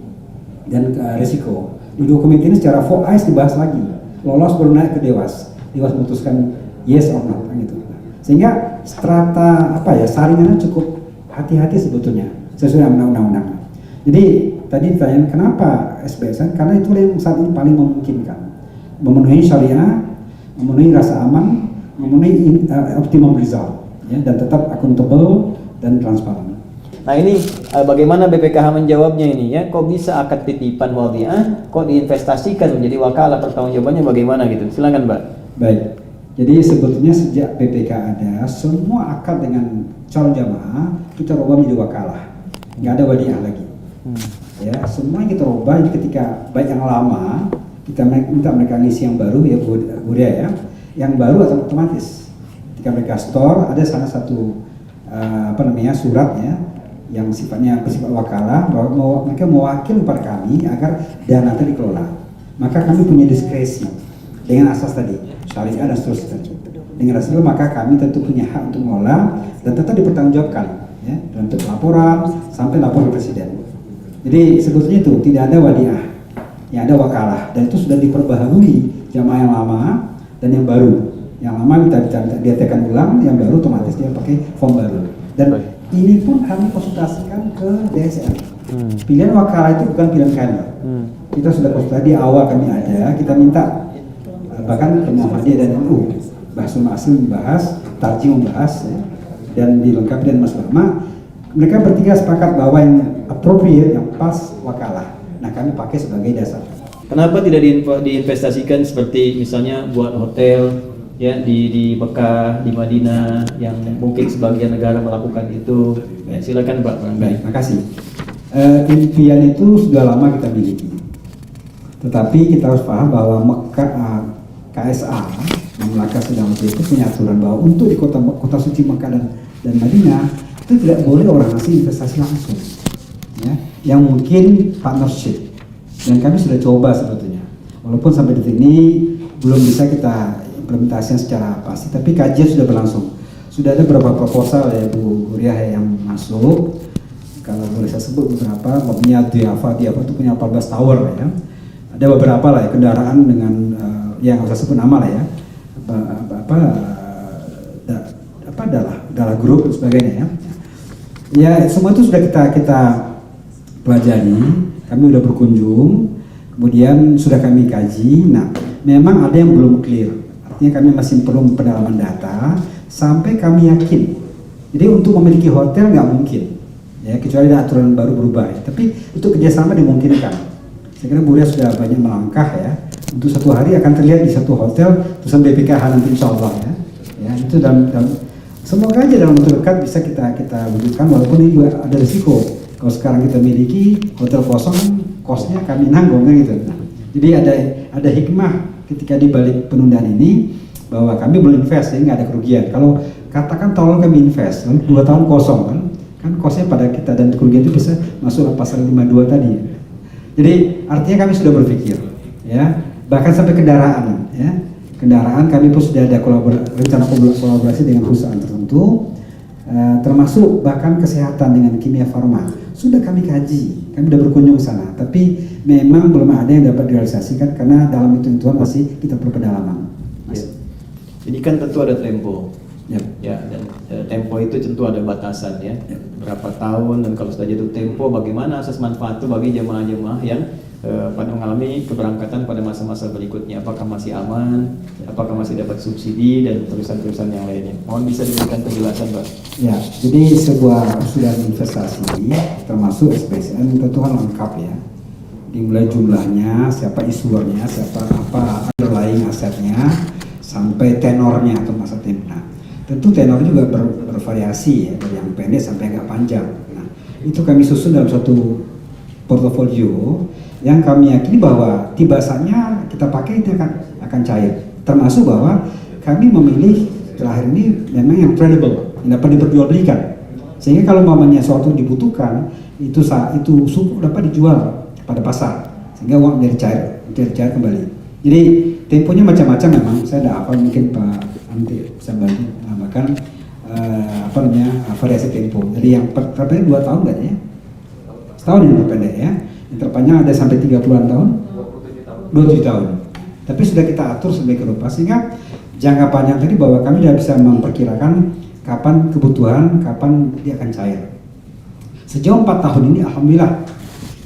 dan risiko. Di 2 komite ini secara 4 eyes dibahas lagi. Lolos baru naik ke Dewas. Dewas memutuskan yes or not, gitu. Sehingga strata saringannya cukup hati-hati sebetulnya sesuai dengan undang-undang. Jadi tadi ditanya kenapa SBSN, karena itu yang saat ini paling memungkinkan. Memenuhi syariah, memenuhi rasa aman, memenuhi optimum result, ya, dan tetap accountable dan transparan. Nah ini bagaimana BPKH menjawabnya ini ya? Kok bisa akad titipan wadhi'ah, kok diinvestasikan menjadi wakalah, pertanggungjawabannya bagaimana gitu? Silakan Mbak. Baik. Jadi sebetulnya sejak BPK ada, semua akad dengan calon jamaah kita rubah menjadi wakalah, nggak ada wadiah lagi. Ya, semua kita rubah. Jadi ketika baik yang lama kita minta mereka ngisi yang baru, ya Buria ya, yang baru atau otomatis ketika mereka store ada salah satu surat ya yang sifatnya bersifat wakalah bahwa mereka mewakil kepada kami agar dana itu dikelola. Maka kami punya diskresi dengan asas tadi syariah dan seterusnya. Dengan asas itu maka kami tentu punya hak untuk mengelola dan tetap dipertanggungjawabkan, ya, dalam bentuk laporan sampai lapor ke presiden. Jadi sebetulnya itu tidak ada wadiah, yang ada wakalah, dan itu sudah diperbaharui jamaah yang lama dan yang baru. Yang lama kita diadakan ulang, yang baru otomatis dia pakai form baru. Dan ini pun kami konsultasikan ke DSN. Pilihan wakalah itu bukan pilihan kami. Kita sudah konsultasi di awal kami ada, kita minta bahkan ke Muhammadiyah dan NU, Bahasul Asli membahas, Tarjih membahas, ya, dan dilengkapi dengan Mas Lama. Mereka bertiga sepakat bahwa yang appropriate, yang pas wakalah. Nah kami pakai sebagai dasar. Kenapa tidak diinvestasikan seperti misalnya buat hotel ya di Mekah, di Madinah yang mungkin sebagian negara melakukan itu? Ya, silakan Pak. Baik, makasih. Impian itu sudah lama kita miliki. Tetapi kita harus paham bahwa Mekah, KSA, Melaka sedang itu punya aturan bahwa untuk di kota suci Mekah dan Madinah itu tidak boleh orang asing investasi langsung, ya, yang mungkin partnership. Dan kami sudah coba sebetulnya, walaupun sampai detik ini belum bisa kita implementasikan secara pasti, tapi kajian sudah berlangsung. Sudah ada beberapa proposal ya Bu Riah yang masuk. Kalau boleh saya sebut beberapa, punya Diafa itu punya 14 tower ya. Ada beberapa lah ya, kendaraan dengan yang nggak usah sebut nama lah ya, adalah grup dan sebagainya ya. Ya semua itu sudah kita pelajari, kami sudah berkunjung, kemudian sudah kami kaji. Nah memang ada yang belum clear, artinya kami masih perlu pendalaman data sampai kami yakin. Jadi untuk memiliki hotel nggak mungkin, ya kecuali ada aturan baru berubah. Ya. Tapi untuk kerjasama dimungkinkan. Saya kira Bu Ria sudah banyak melangkah ya. Untuk satu hari akan terlihat di satu hotel tulisan BPKH nanti insya Allah ya. Ya itu dalam semoga aja dalam waktu dekat bisa kita wujudkan, walaupun ini juga ada risiko. Kalau sekarang kita miliki hotel kosong, kosnya kami nanggung kan gitu. Nah, jadi ada hikmah ketika dibalik penundaan ini bahwa kami belum invest, jadi nggak ada kerugian. Kalau katakan tolong kami invest, lalu 2 tahun kosong kan kosnya pada kita dan kerugian itu bisa masuk pasal 52 tadi. Jadi artinya kami sudah berpikir, ya bahkan sampai kendaraan, ya kendaraan kami pun sudah ada rencana kolaborasi dengan perusahaan tertentu, termasuk bahkan kesehatan dengan Kimia Farma sudah kami kaji, kami sudah berkunjung sana, tapi memang belum ada yang dapat direalisasikan karena dalam hitung-hitungan masih kita perlu pendalaman. Mas. Ini kan tentu ada tempo. Ya. Ya, dan tempo itu tentu ada batasan ya. Berapa tahun, dan kalau sudah jatuh tempo, bagaimana asas manfaat itu bagi jemaah-jemaah yang pada mengalami keberangkatan pada masa-masa berikutnya, apakah masih aman, apakah masih dapat subsidi, dan terusan-terusan yang lainnya. Mohon bisa diberikan penjelasan, Pak. Ya, jadi sebuah sudah investasi termasuk SPSN tentu kan lengkap ya. Dimulai jumlahnya, siapa issuernya, siapa apa underlying asetnya, sampai tenornya atau masa tenor. Tentu tenor juga bervariasi ya, dari yang pendek sampai agak panjang. Nah, itu kami susun dalam suatu portofolio yang kami yakini bahwa tiba saatnya kita pakai itu akan cair. Termasuk bahwa kami memilih terakhir ini memang yang tradable, yang dapat diperjualbelikan. Sehingga kalau mamanya suatu dibutuhkan, itu suku dapat dijual pada pasar, sehingga uang menjadi cair kembali. Jadi temponya macam-macam memang. Saya tidak hafal, mungkin Pak nanti bisa bantu menambahkan variasi tempo. Jadi yang terpendek 2 tahun nggak ya? Setahun yang terpendek ya. Yang terpanjang ada sampai 30-an tahun, 27 tahun. Tapi sudah kita atur sebagai rupa, sehingga jangka panjang tadi bahwa kami sudah bisa memperkirakan kapan kebutuhan, kapan dia akan cair. Sejauh 4 tahun ini alhamdulillah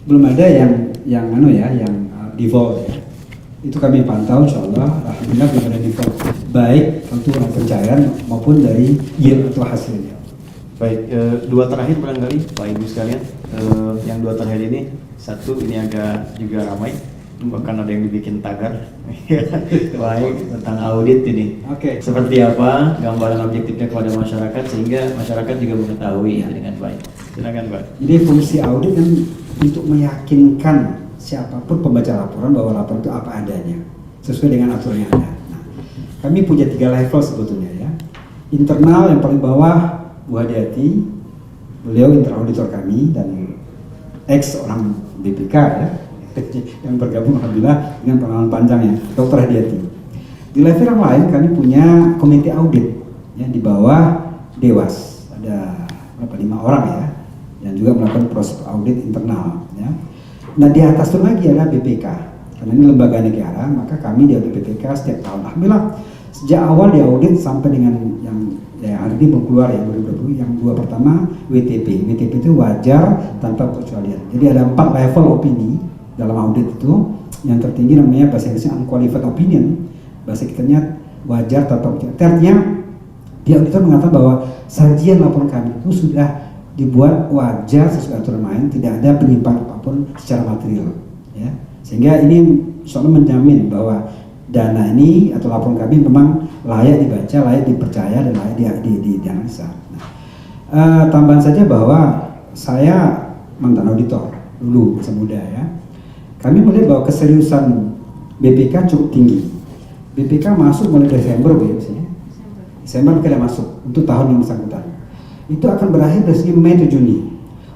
belum ada yang default ya. Itu kami pantau, insya Allah alhamdulillah belum ada default, baik untuk pencairan maupun dari yield atau hasilnya. Baik, 2 terakhir barangkali Pak Ibu sekalian. Yang 2 terakhir ini, satu ini agak juga ramai, bahkan ada yang dibikin tagar. Baik, tentang audit ini. Oke. Seperti apa gambaran objektifnya kepada masyarakat sehingga masyarakat juga mengetahui dengan baik. Silakan Pak. Jadi fungsi audit kan untuk meyakinkan siapapun pembaca laporan bahwa laporan itu apa adanya, sesuai dengan aturan yang ada. Nah, kami punya 3 level sebetulnya ya. Internal yang paling bawah Bu Hadiati, beliau interauditor kami dan ex orang BPK ya, yang bergabung alhamdulillah dengan pengalaman panjang ya, Dr. Hadiati. Di level yang lain kami punya komite audit ya, di bawah Dewas, ada 5 orang ya, yang juga melakukan proses audit internal ya. Nah di atas itu lagi adalah BPK, karena ini lembaga negara, maka kami di BPK setiap tahun alhamdulillah sejak awal diaudit sampai dengan yang hari ini belum keluar ya 2020, yang 2 pertama WTP itu wajar tanpa perkecualian. Jadi ada 4 level opini dalam audit itu. Yang tertinggi namanya bahasa Inggrisnya unqualified opinion, bahasa kitanya wajar tanpa perkecualian. Artinya di auditor mengatakan bahwa sajian laporan kami itu sudah dibuat wajar sesuai aturan main, tidak ada penyimpangan apapun secara material ya. Sehingga ini soalnya menjamin bahwa dana ini atau laporan kami memang layak dibaca, layak dipercaya, dan layak dianalisa. Nah, tambahan saja bahwa saya mantan auditor dulu masa muda ya. Kami melihat bahwa keseriusan BPK cukup tinggi. BPK masuk mulai Desember biasanya. Desember kita masuk untuk tahun yang bersangkutan. Itu akan berakhir dari Mei atau Juni.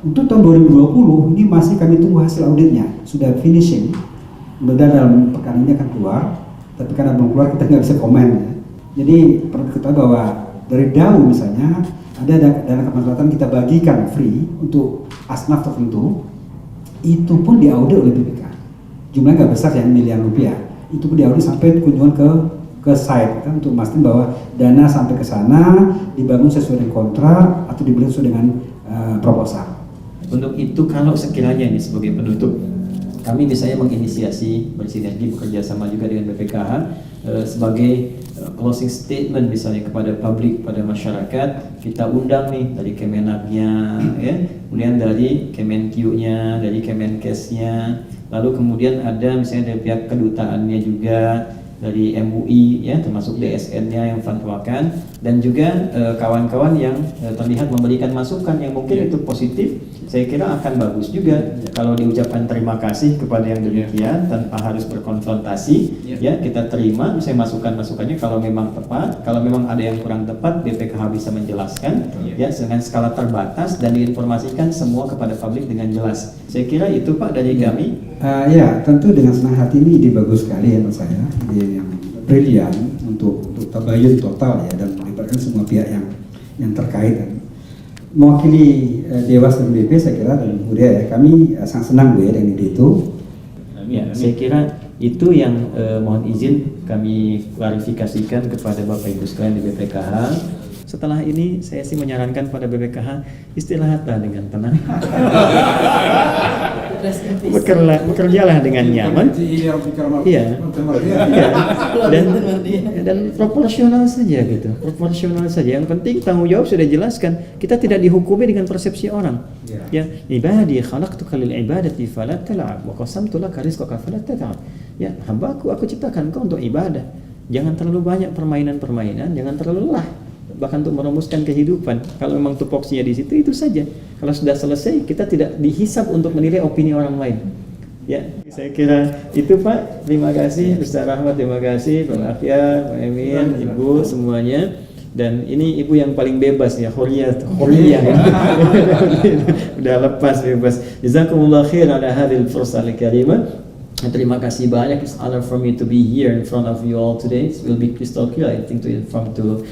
Untuk tahun 2020 ini masih kami tunggu hasil auditnya, sudah finishing. Mudah dalam pekan ini akan keluar, tapi karena belum keluar kita nggak bisa komen ya. Jadi perlu kita bahwa dari DAU misalnya ada dana kemaslahatan kita bagikan free untuk asnaf tertentu, itu pun diaudit oleh BPK. Jumlahnya nggak besar ya, miliaran rupiah. Itu pun diaudit sampai kunjungan ke site kan, untuk memastikan bahwa dana sampai ke sana dibangun sesuai dengan kontrak atau dibeli sesuai dengan proposal. Untuk itu kalau sekiranya ini sebagai penutup, kami misalnya menginisiasi bersinergi bekerja sama juga dengan BPKH sebagai closing statement misalnya kepada publik, pada masyarakat, kita undang nih dari Kemenagnya ya, kemudian dari Kemenkyu-nya, dari Kemenkes-nya, lalu kemudian ada misalnya dari pihak kedutaannya juga, dari MUI ya, termasuk DSN-nya yang fatwakan, dan juga kawan-kawan yang terlihat memberikan masukan yang mungkin itu positif. Saya kira akan bagus juga kalau diucapkan terima kasih kepada yang demikian tanpa harus berkonfrontasi ya, kita terima misalnya masukan-masukannya kalau memang tepat, kalau memang ada yang kurang tepat BPKH bisa menjelaskan ya dengan skala terbatas dan diinformasikan semua kepada publik dengan jelas. Saya kira itu Pak dari kami. Ya tentu dengan senang hati, ini ide bagus sekali ya menurut saya, ide yang brilian untuk tabayun total ya, dan melibatkan semua pihak yang terkait. Mewakili Dewas dan BP saya kira dan Budia ya, kami sangat senang Bu ya dengan ide itu. Ya, saya kira Itu yang mohon izin kami klarifikasikan kepada Bapak Ibu sekalian di BPKH. Setelah ini saya sih menyarankan pada BPKH istirahatlah dengan tenang. Bekerjalah dengan nyaman. Iya. Dan proporsional saja gitu. Proporsional saja. Yang penting tanggung jawab sudah jelaskan. Kita tidak dihukumi dengan persepsi orang. Ya, ibadi khalaqtuka lil ibadati fala tal'ab wa qasamtu laka rizqaka fala tat'ab. Ya, hambaku aku ciptakan kau untuk ibadah. Jangan terlalu banyak permainan-permainan, jangan terlalu lelah. Bahkan untuk merumuskan kehidupan. Kalau memang tupoksinya di situ, itu saja. Kalau sudah selesai, kita tidak dihisap untuk menilai opini orang lain. Ya, saya kira itu Pak. Terima kasih Ustaz Rahmat, terima kasih Pak Afia, Pak Emin, Ibu semuanya. Dan ini ibu yang paling bebas ya, hurriyah ya. Udah lepas bebas. Jazakumullah khair ala hadhil fursah al-karimah. Terima kasih banyak. It's an honor for me to be here in front of you all today. It will be crystal clear, I think, to inform to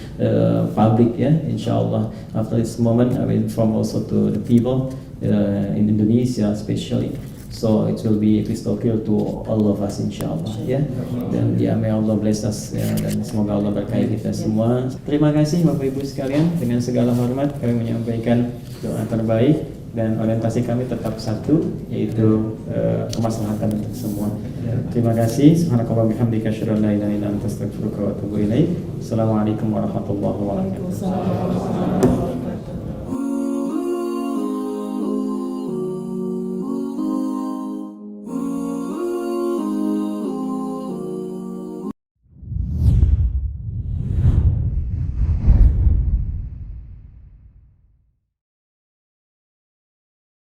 public, ya, inshallah. After this moment, I will inform also to the people in Indonesia, especially. So it will be crystal clear to all of us, inshallah, ya. Dan ya, may Allah bless us, ya, dan semoga Allah berkahi kita semua. Terima kasih Bapak Ibu sekalian. Dengan segala hormat kami menyampaikan doa terbaik. Dan orientasi kami tetap satu, yaitu kemaslahatan untuk semua. Terima kasih. Subhanakallah bihamdika asyhadu an la ilaha illa anta astaghfiruka wa atubu ilaik. Assalamualaikum warahmatullahi wabarakatuh.